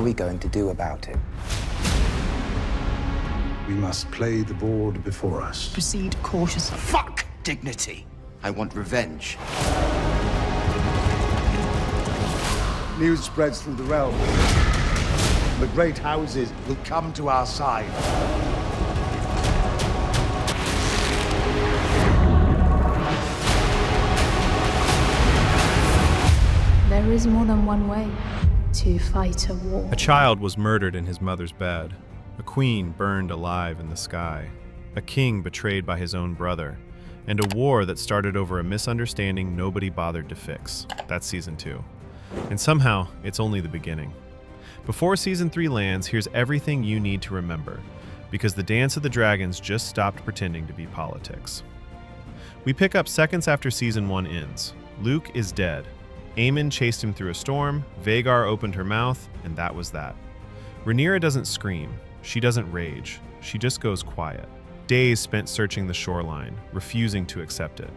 are we going to do about it? We must play the board before us. Proceed cautiously. Fuck dignity. I want revenge. News spreads through the realm. The great houses will come to our side. There is more than one way to fight a war. A child was murdered in his mother's bed. A queen burned alive in the sky. A king betrayed by his own brother. And a war that started over a misunderstanding nobody bothered to fix. That's season 2. And somehow, it's only the beginning. Before season 3 lands, here's everything you need to remember, because the Dance of the Dragons just stopped pretending to be politics. We pick up seconds after season 1 ends. Luke is dead. Aemond chased him through a storm, Vhagar opened her mouth, and that was that. Rhaenyra doesn't scream. She doesn't rage. She just goes quiet. Days spent searching the shoreline, refusing to accept it,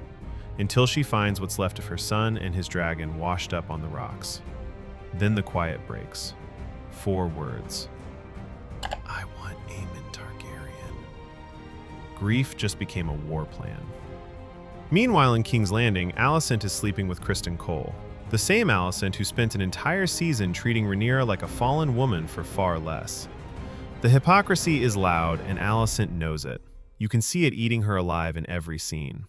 until she finds what's left of her son and his dragon washed up on the rocks. Then the quiet breaks. 4 words. I want Aemond Targaryen. Grief just became a war plan. Meanwhile, in King's Landing, Alicent is sleeping with Criston Cole, the same Alicent who spent an entire season treating Rhaenyra like a fallen woman for far less. The hypocrisy is loud, and Alicent knows it. You can see it eating her alive in every scene.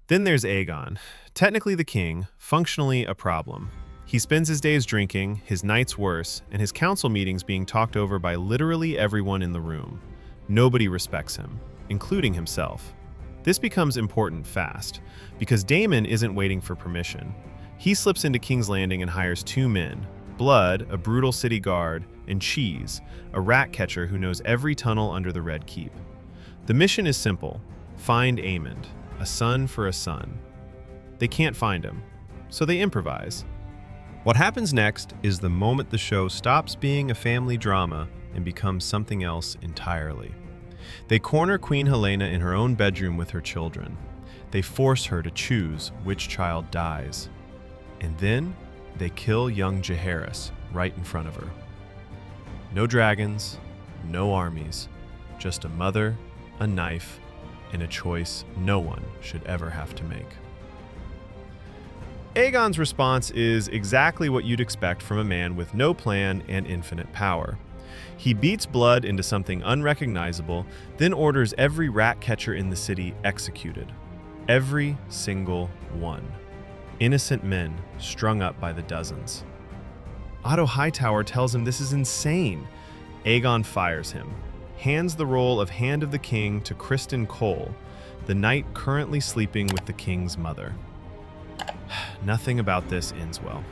Then there's Aegon, technically the king, functionally a problem. He spends his days drinking, his nights worse, and his council meetings being talked over by literally everyone in the room. Nobody respects him, including himself. This becomes important fast, because Daemon isn't waiting for permission. He slips into King's Landing and hires 2 men, Blood, a brutal city guard, and Cheese, a rat catcher who knows every tunnel under the Red Keep. The mission is simple: find Aemond, a son for a son. They can't find him, so they improvise. What happens next is the moment the show stops being a family drama and becomes something else entirely. They corner Queen Helena in her own bedroom with her children. They force her to choose which child dies. And then they kill young Jaehaerys right in front of her. No dragons, no armies, just a mother, a knife, and a choice no one should ever have to make. Aegon's response is exactly what you'd expect from a man with no plan and infinite power. He beats Blood into something unrecognizable, then orders every rat catcher in the city executed. Every single one. Innocent men strung up by the dozens. Otto Hightower tells him this is insane. Aegon fires him, hands the role of Hand of the King to Criston Cole, the knight currently sleeping with the king's mother. Nothing about this ends well.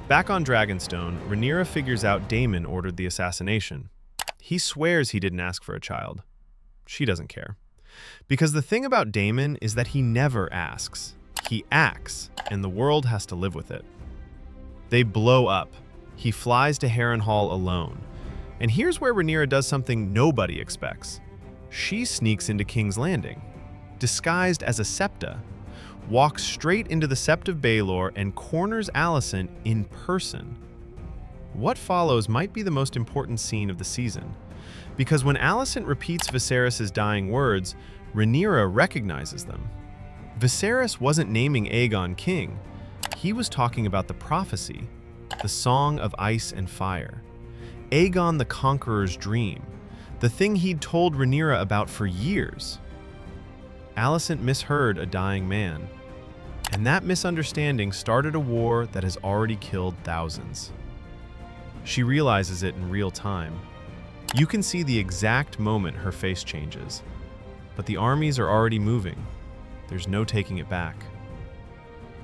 Back on Dragonstone, Rhaenyra figures out Daemon ordered the assassination. He swears he didn't ask for a child. She doesn't care. Because the thing about Daemon is that he never asks. He acts, and the world has to live with it. They blow up. He flies to Harrenhal alone. And here's where Rhaenyra does something nobody expects. She sneaks into King's Landing, disguised as a septa, walks straight into the Sept of Baelor and corners Alicent in person. What follows might be the most important scene of the season, because when Alicent repeats Viserys' dying words, Rhaenyra recognizes them. Viserys wasn't naming Aegon king. He was talking about the prophecy, the song of ice and fire. Aegon the Conqueror's dream, the thing he'd told Rhaenyra about for years. Alicent misheard a dying man, and that misunderstanding started a war that has already killed thousands. She realizes it in real time. You can see the exact moment her face changes, but the armies are already moving. There's no taking it back.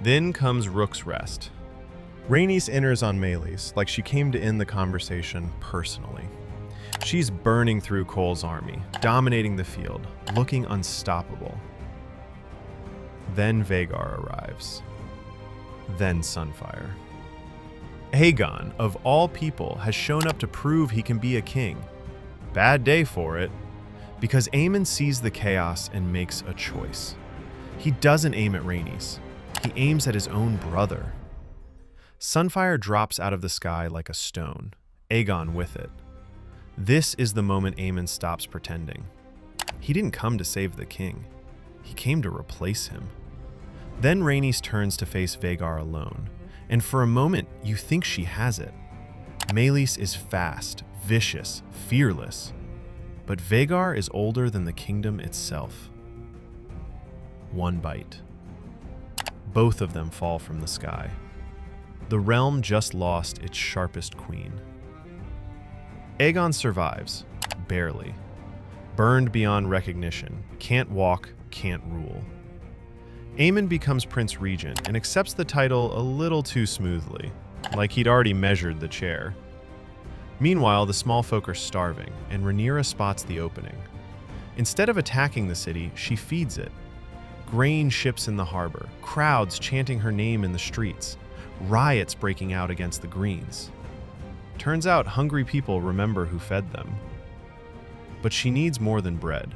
Then comes Rook's rest. Rhaenys enters on Meleys like she came to end the conversation personally. She's burning through Cole's army, dominating the field, looking unstoppable. Then Vhagar arrives. Then Sunfire. Aegon, of all people, has shown up to prove he can be a king. Bad day for it, because Aemond sees the chaos and makes a choice. He doesn't aim at Rhaenys. He aims at his own brother. Sunfire drops out of the sky like a stone, Aegon with it. This is the moment Aemond stops pretending. He didn't come to save the king. He came to replace him. Then Rhaenys turns to face Vhagar alone, and for a moment you think she has it. Meleys is fast, vicious, fearless, but Vhagar is older than the kingdom itself. One bite. Both of them fall from the sky. The realm just lost its sharpest queen. Aegon survives, barely. Burned beyond recognition, can't walk, can't rule. Aemond becomes Prince Regent and accepts the title a little too smoothly, like he'd already measured the chair. Meanwhile, the small folk are starving, and Rhaenyra spots the opening. Instead of attacking the city, she feeds it. Grain ships in the harbor, crowds chanting her name in the streets, riots breaking out against the Greens. Turns out hungry people remember who fed them. But she needs more than bread.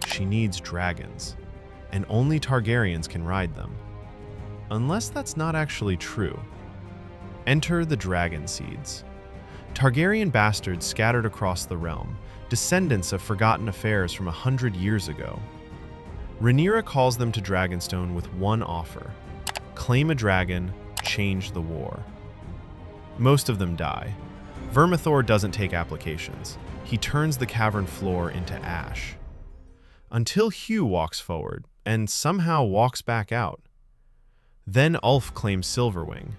She needs dragons, and only Targaryens can ride them. Unless that's not actually true. Enter the dragon seeds. Targaryen bastards scattered across the realm, descendants of forgotten affairs from 100 years ago. Rhaenyra calls them to Dragonstone with one offer: claim a dragon, change the war. Most of them die. Vermithor doesn't take applications. He turns the cavern floor into ash. Until Hugh walks forward, and somehow walks back out. Then Ulf claims Silverwing.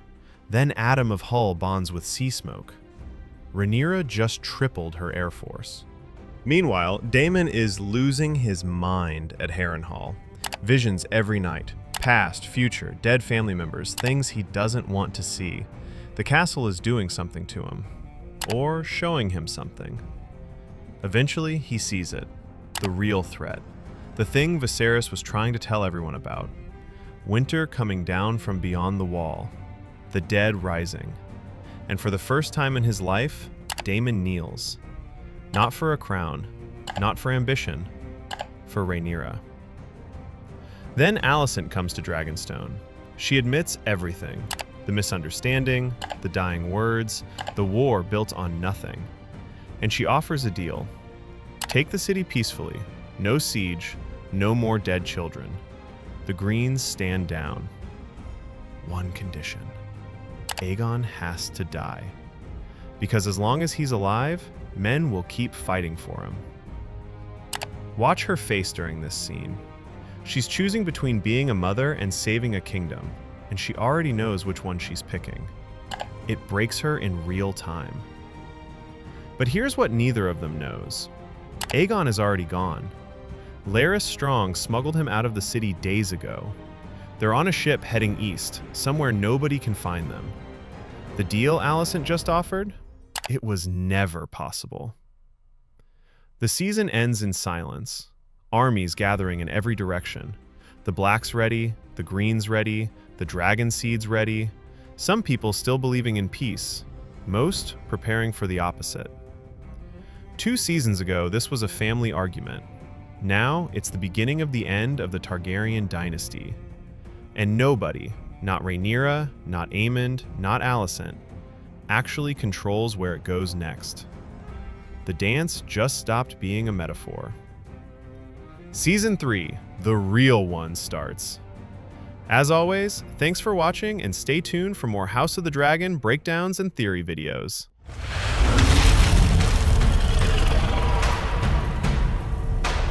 Then Adam of Hull bonds with Seasmoke. Rhaenyra just tripled her air force. Meanwhile, Daemon is losing his mind at Harrenhal. Visions every night. Past, future, dead family members, things he doesn't want to see. The castle is doing something to him. Or showing him something. Eventually, he sees it. The real threat. The thing Viserys was trying to tell everyone about. Winter coming down from beyond the wall. The dead rising. And for the first time in his life, Daemon kneels. Not for a crown, not for ambition, for Rhaenyra. Then Alicent comes to Dragonstone. She admits everything. The misunderstanding, the dying words, the war built on nothing. And she offers a deal. Take the city peacefully. No siege, no more dead children. The Greens stand down. One condition. Aegon has to die. Because as long as he's alive, men will keep fighting for him. Watch her face during this scene. She's choosing between being a mother and saving a kingdom, and she already knows which one she's picking. It breaks her in real time. But here's what neither of them knows. Aegon is already gone. Larys Strong smuggled him out of the city days ago. They're on a ship heading east, somewhere nobody can find them. The deal Alicent just offered? It was never possible. The season ends in silence. Armies gathering in every direction. The Blacks ready, the Greens ready, the Dragon Seeds ready. Some people still believing in peace, most preparing for the opposite. 2 seasons ago, this was a family argument. Now, it's the beginning of the end of the Targaryen dynasty. And nobody, not Rhaenyra, not Aemond, not Alicent, actually controls where it goes next. The dance just stopped being a metaphor. Season 3, the real one, starts. As always, thanks for watching and stay tuned for more House of the Dragon breakdowns and theory videos.